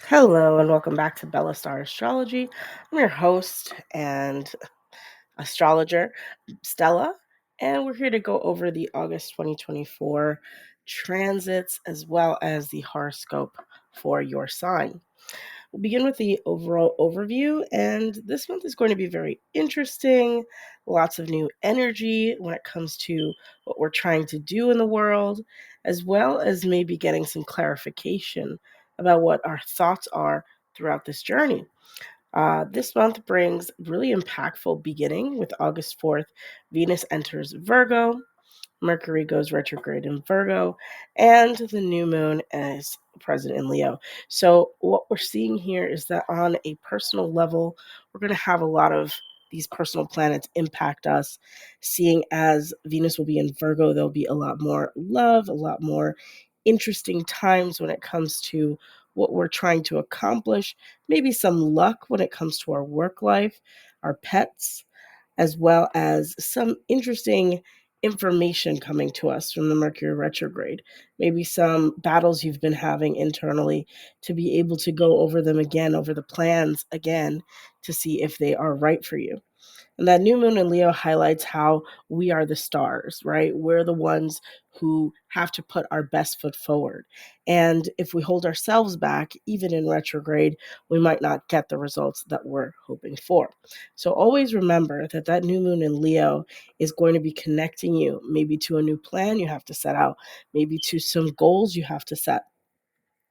Hello and welcome back to Bella Star Astrology. I'm your host and astrologer, Stella, and we're here to go over the August 2024 transits as well as the horoscope for your sign. We'll begin with the overall overview, and this month is going to be very interesting. Lots of new energy when it comes to what we're trying to do in the world, as well as maybe getting some clarification about what our thoughts are throughout this journey. This month brings really impactful beginning with August 4th. Venus enters Virgo, Mercury goes retrograde in Virgo, and the new moon is present in Leo. So, what we're seeing here is that on a personal level, we're going to have a lot of these personal planets impact us. Seeing as Venus will be in Virgo, there'll be a lot more love, a lot more interesting times when it comes to what we're trying to accomplish, maybe some luck when it comes to our work life, our pets, as well as some interesting information coming to us from the Mercury retrograde. Maybe some battles you've been having internally to be able to go over them again, over the plans again, to see if they are right for you. And that new moon in Leo highlights how we are the stars, right? We're the ones who have to put our best foot forward. And if we hold ourselves back, even in retrograde, we might not get the results that we're hoping for. So always remember that that new moon in Leo is going to be connecting you maybe to a new plan you have to set out, maybe to some goals you have to set.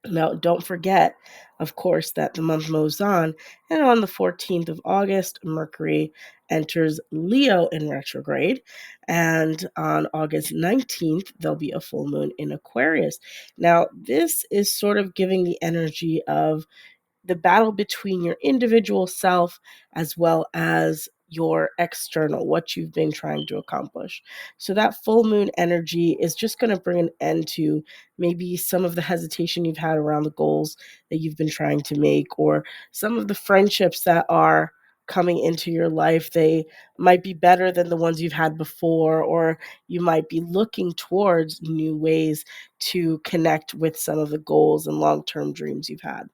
Now, don't forget, of course, that the month moves on, and on the 14th of August, Mercury enters Leo in retrograde, and on August 19th, there'll be a full moon in Aquarius. Now, this is sort of giving the energy of the battle between your individual self as well as your external, what you've been trying to accomplish. So that full moon energy is just going to bring an end to maybe some of the hesitation you've had around the goals that you've been trying to make, or some of the friendships that are coming into your life. They might be better than the ones you've had before, or you might be looking towards new ways to connect with some of the goals and long-term dreams you've had,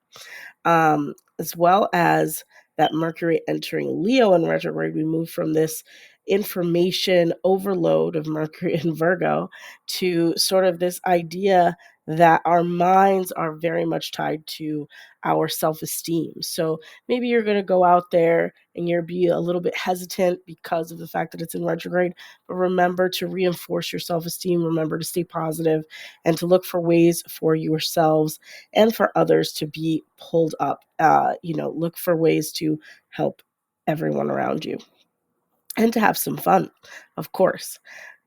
as well as that Mercury entering Leo in retrograde. We move from this information overload of Mercury in Virgo to sort of this idea that our minds are very much tied to our self-esteem. So maybe you're going to go out there and you'll be a little bit hesitant because of the fact that it's in retrograde, but remember to reinforce your self-esteem, remember to stay positive, and to look for ways for yourselves and for others to be pulled up. Look for ways to help everyone around you and to have some fun, of course.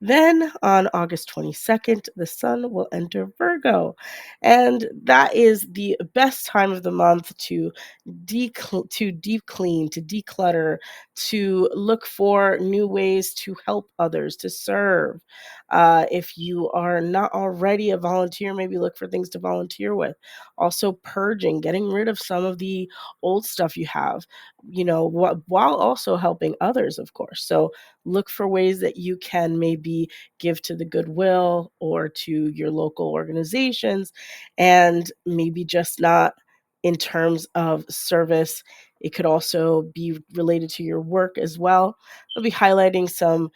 Then on August 22nd, the sun will enter Virgo. And that is the best time of the month to deep clean, to declutter, to look for new ways to help others, to serve. If you are not already a volunteer, maybe look for things to volunteer with. Also, purging, getting rid of some of the old stuff you have, while also helping others, of course. So look for ways that you can maybe give to the goodwill or to your local organizations, and maybe just not in terms of service. It could also be related to your work as well. I'll be highlighting some,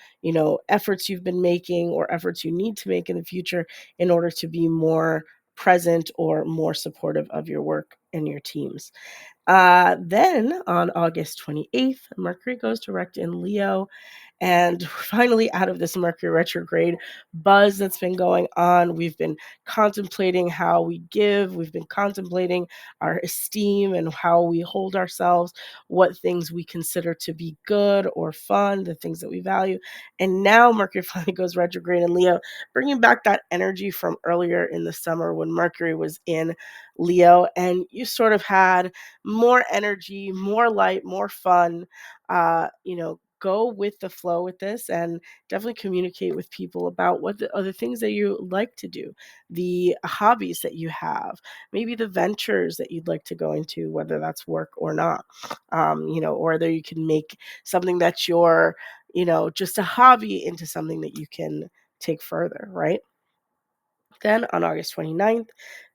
efforts you've been making or efforts you need to make in the future in order to be more present or more supportive of your work and your teams. Then on August 28th, Mercury goes direct in Leo, and we're finally out of this Mercury retrograde buzz that's been going on. We've been contemplating how we give, we've been contemplating our esteem and how we hold ourselves, what things we consider to be good or fun, the things that we value. And now Mercury finally goes retrograde in Leo, bringing back that energy from earlier in the summer when Mercury was in Leo, and you sort of had more energy, more light, more fun. Go with the flow with this, and definitely communicate with people about what the other things that you like to do, the hobbies that you have, maybe the ventures that you'd like to go into, whether that's work or not, or whether you can make something that's your, just a hobby into something that you can take further, right? Then on August 29th,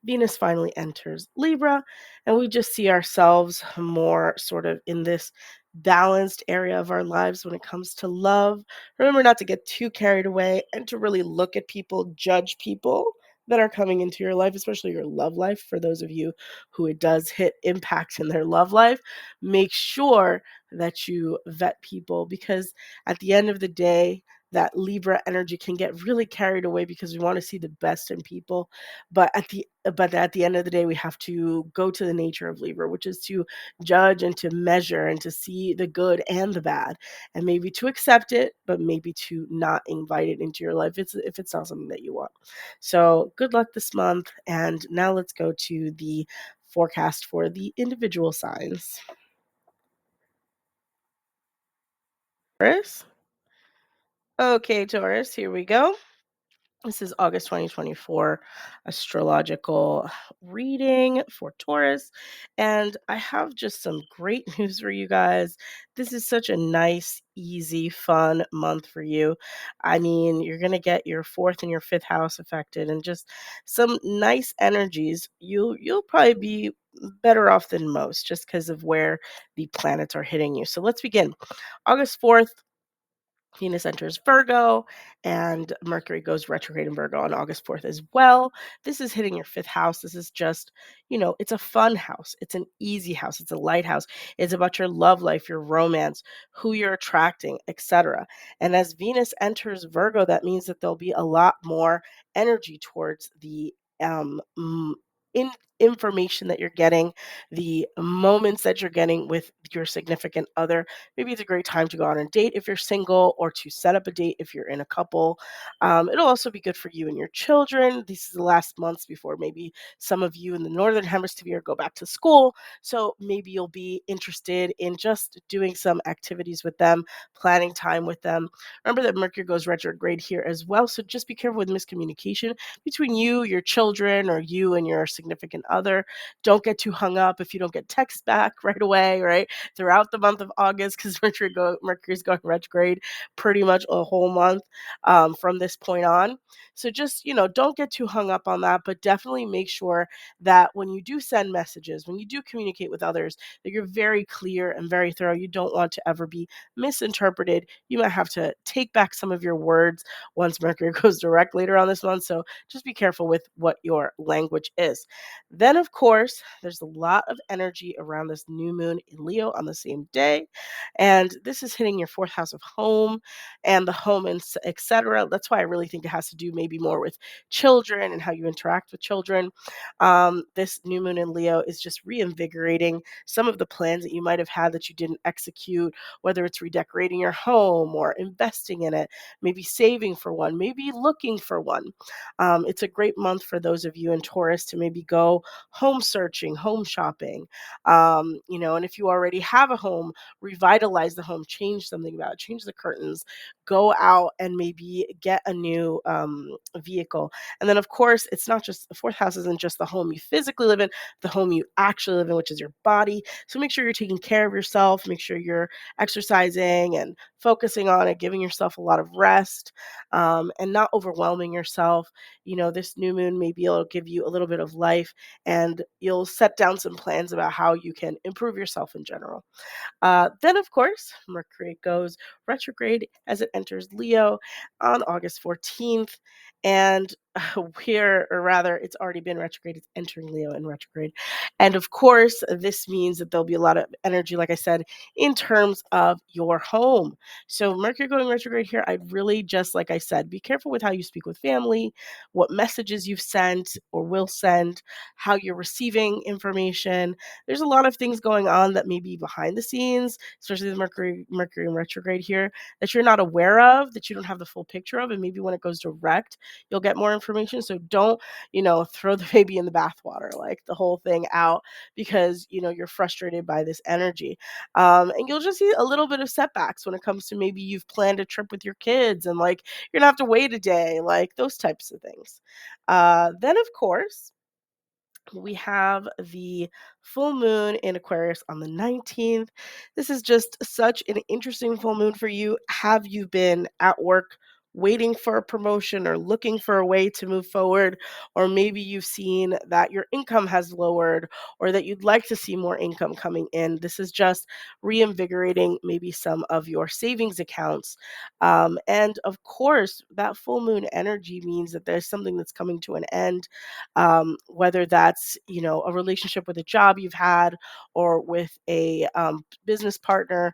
Venus finally enters Libra, and we just see ourselves more sort of in this balanced area of our lives when it comes to love. Remember not to get too carried away and to really look at people, judge people that are coming into your life, especially your love life. For those of you who it does hit impact in their love life, make sure that you vet people because at the end of the day, that Libra energy can get really carried away because we want to see the best in people. But at the end of the day, we have to go to the nature of Libra, which is to judge and to measure and to see the good and the bad, and maybe to accept it, but maybe to not invite it into your life if it's not something that you want. So good luck this month. And now let's go to the forecast for the individual signs. Taurus. Okay, Taurus, here we go. This is August 2024 astrological reading for Taurus. And I have just some great news for you guys. This is such a nice, easy, fun month for you. I mean, you're going to get your fourth and your fifth house affected and just some nice energies. You'll probably be better off than most just because of where the planets are hitting you. So let's begin. August 4th, Venus enters Virgo and Mercury goes retrograde in Virgo on August 4th as well. This is hitting your fifth house. This is just, it's a fun house. It's an easy house. It's a light house. It's about your love life, your romance, who you're attracting, etc. And as Venus enters Virgo, that means that there'll be a lot more energy towards the um, mm, in information that you're getting, the moments that you're getting with your significant other. Maybe it's a great time to go on a date if you're single or to set up a date if you're in a couple. It'll also be good for you and your children. These are the last months before maybe some of you in the Northern Hemisphere go back to school. So maybe you'll be interested in just doing some activities with them, planning time with them. Remember that Mercury goes retrograde here as well. So just be careful with miscommunication between you, your children, or you and your significant other. Don't get too hung up if you don't get texts back right away, right? Throughout the month of August because Mercury's going retrograde pretty much a whole month from this point on. So just don't get too hung up on that, but definitely make sure that when you do send messages, when you do communicate with others, that you're very clear and very thorough. You don't want to ever be misinterpreted. You might have to take back some of your words once Mercury goes direct later on this month. So just be careful with what your language is. Then, of course, there's a lot of energy around this new moon in Leo on the same day. And this is hitting your fourth house of home and the home and etc. That's why I really think it has to do maybe more with children and how you interact with children. This new moon in Leo is just reinvigorating some of the plans that you might have had that you didn't execute, whether it's redecorating your home or investing in it, maybe saving for one, maybe looking for one. It's a great month for those of you in Taurus to maybe go home searching, home shopping. And if you already have a home, revitalize the home, change something about it, change the curtains, go out and maybe get a new vehicle. And then, of course, it's not just the fourth house, isn't just the home you physically live in, the home you actually live in, which is your body. So make sure you're taking care of yourself, make sure you're exercising and focusing on it, giving yourself a lot of rest and not overwhelming yourself. This new moon, maybe it'll give you a little bit of life and you'll set down some plans about how you can improve yourself in general. Then, of course, Mercury goes retrograde as it enters Leo on August 14th. And or rather, it's already been retrograde. It's entering Leo in retrograde. And of course, this means that there'll be a lot of energy, like I said, in terms of your home. So, Mercury going retrograde here, I'd really just, like I said, be careful with how you speak with family, what messages you've sent or will send, how you're receiving information. There's a lot of things going on that may be behind the scenes, especially the Mercury in retrograde here, that you're not aware of, that you don't have the full picture of, and maybe when it goes direct, you'll get more information. So don't, throw the baby in the bathwater, like the whole thing out because you're frustrated by this energy. And you'll just see a little bit of setbacks when it comes to maybe you've planned a trip with your kids and like you're gonna have to wait a day, like those types of things. Then of course we have the full moon in Aquarius on the 19th. This is just such an interesting full moon for you. Have you been at work waiting for a promotion or looking for a way to move forward, or maybe you've seen that your income has lowered or that you'd like to see more income coming in. This is just reinvigorating maybe some of your savings accounts. And of course, that full moon energy means that there's something that's coming to an end, whether that's, a relationship with a job you've had or with a business partner,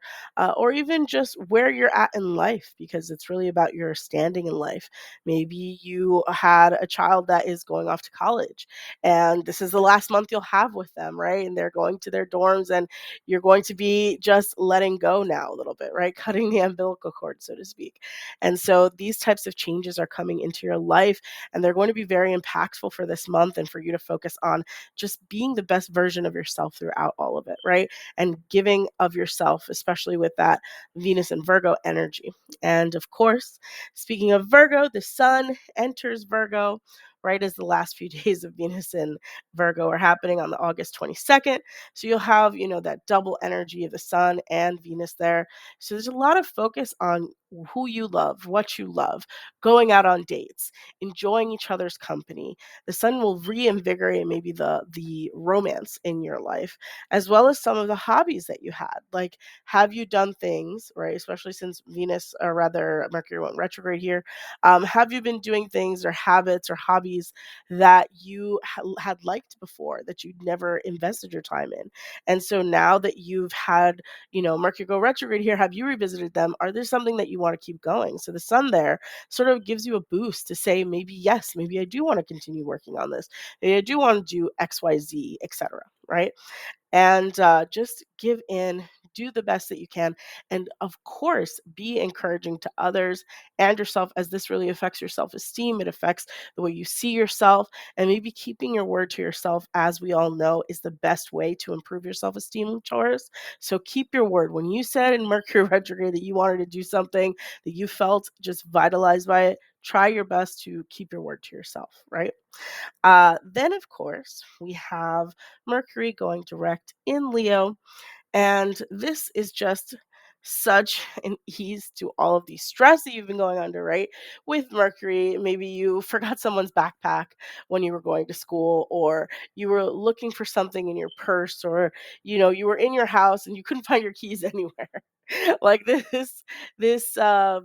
or even just where you're at in life, because it's really about your standing in life. Maybe you had a child that is going off to college, and this is the last month you'll have with them, right? And they're going to their dorms, and you're going to be just letting go now a little bit, right? Cutting the umbilical cord, so to speak. And so these types of changes are coming into your life, and they're going to be very impactful for this month, and for you to focus on just being the best version of yourself throughout all of it, right? And giving of yourself, especially with that Venus and Virgo energy. And of course, speaking of Virgo, the sun enters Virgo right as the last few days of Venus and Virgo are happening on the August 22nd. So you'll have, that double energy of the sun and Venus there. So there's a lot of focus on who you love, what you love, going out on dates, enjoying each other's company. The sun will reinvigorate maybe the romance in your life, as well as some of the hobbies that you had. Like, have you done things, right? Especially since Venus, or rather Mercury went retrograde here. Have you been doing things or habits or hobbies that you had liked before that you'd never invested your time in? And so now that you've had, Mercury go retrograde here, have you revisited them? Are there something that you want to keep going? So the sun there sort of gives you a boost to say, maybe, yes, maybe I do want to continue working on this. Maybe I do want to do XYZ, etc. Right? And just give in, do the best that you can, and of course be encouraging to others and yourself, as this really affects your self-esteem. It affects the way you see yourself, and maybe keeping your word to yourself, as we all know, is the best way to improve your self-esteem, Taurus. So keep your word. When you said in Mercury retrograde that you wanted to do something, that you felt just vitalized by it, try your best to keep your word to yourself, right? Then, of course, we have Mercury going direct in Leo, and this is just such an ease to all of the stress that you've been going under, right? With Mercury, maybe you forgot someone's backpack when you were going to school, or you were looking for something in your purse, or you were in your house and you couldn't find your keys anywhere. Like this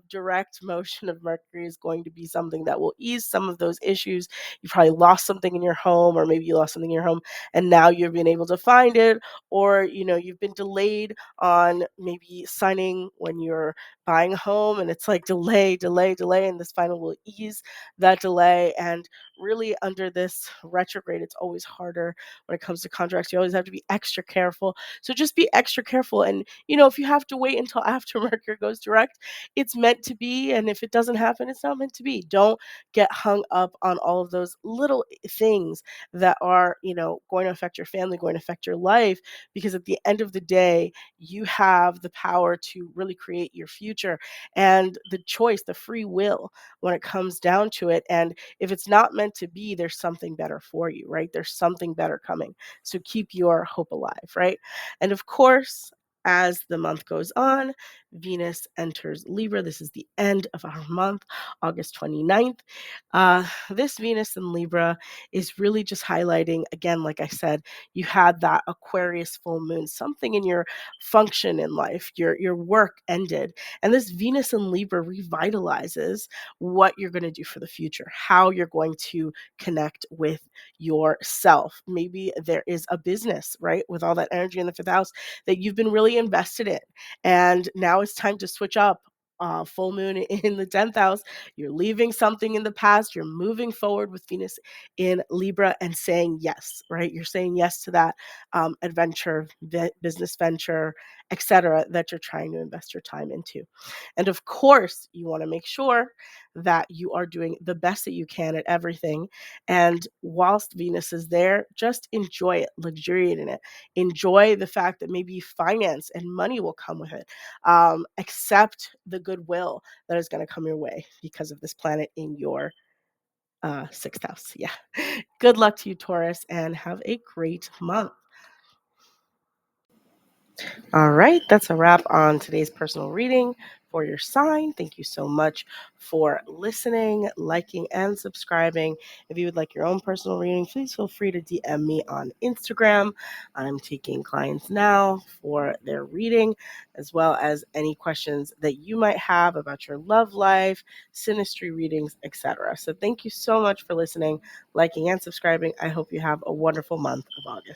direct motion of Mercury is going to be something that will ease some of those issues. You probably lost something in your home, or maybe you lost something in your home and now you've been able to find it, or you've been delayed on maybe signing when you're buying a home, and it's like delay, delay, delay, and this final will ease that delay. And really, under this retrograde, it's always harder when it comes to contracts. You always have to be extra careful. So just be extra careful. And if you have to wait until after Mercury goes direct, it's meant to be. And if it doesn't happen, it's not meant to be. Don't get hung up on all of those little things that are, going to affect your family, going to affect your life, because at the end of the day, you have the power to really create your future and the choice, the free will when it comes down to it. And if it's not meant to be, there's something better for you, right? There's something better coming. So keep your hope alive, right? And of course, as the month goes on, Venus enters Libra. This is the end of our month, August 29th. This Venus in Libra is really just highlighting, again, like I said, you had that Aquarius full moon, something in your function in life, your work ended. And this Venus in Libra revitalizes what you're going to do for the future, how you're going to connect with yourself. Maybe there is a business, right, with all that energy in the fifth house that you've been really invested in. And now it's time to switch up. Full moon in the 10th house. You're leaving something in the past. You're moving forward with Venus in Libra and saying yes, right? You're saying yes to that adventure, business venture, etc., that you're trying to invest your time into. And of course, you want to make sure that you are doing the best that you can at everything. And whilst Venus is there, just enjoy it, luxuriate in it. Enjoy the fact that maybe finance and money will come with it. Accept the goodwill that is going to come your way because of this planet in your sixth house. Yeah. Good luck to you, Taurus, and have a great month. All right. That's a wrap on today's personal reading for your sign. Thank you so much for listening, liking, and subscribing. If you would like your own personal reading, please feel free to DM me on Instagram. I'm taking clients now for their reading, as well as any questions that you might have about your love life, synastry readings, etc. So thank you so much for listening, liking, and subscribing. I hope you have a wonderful month of August.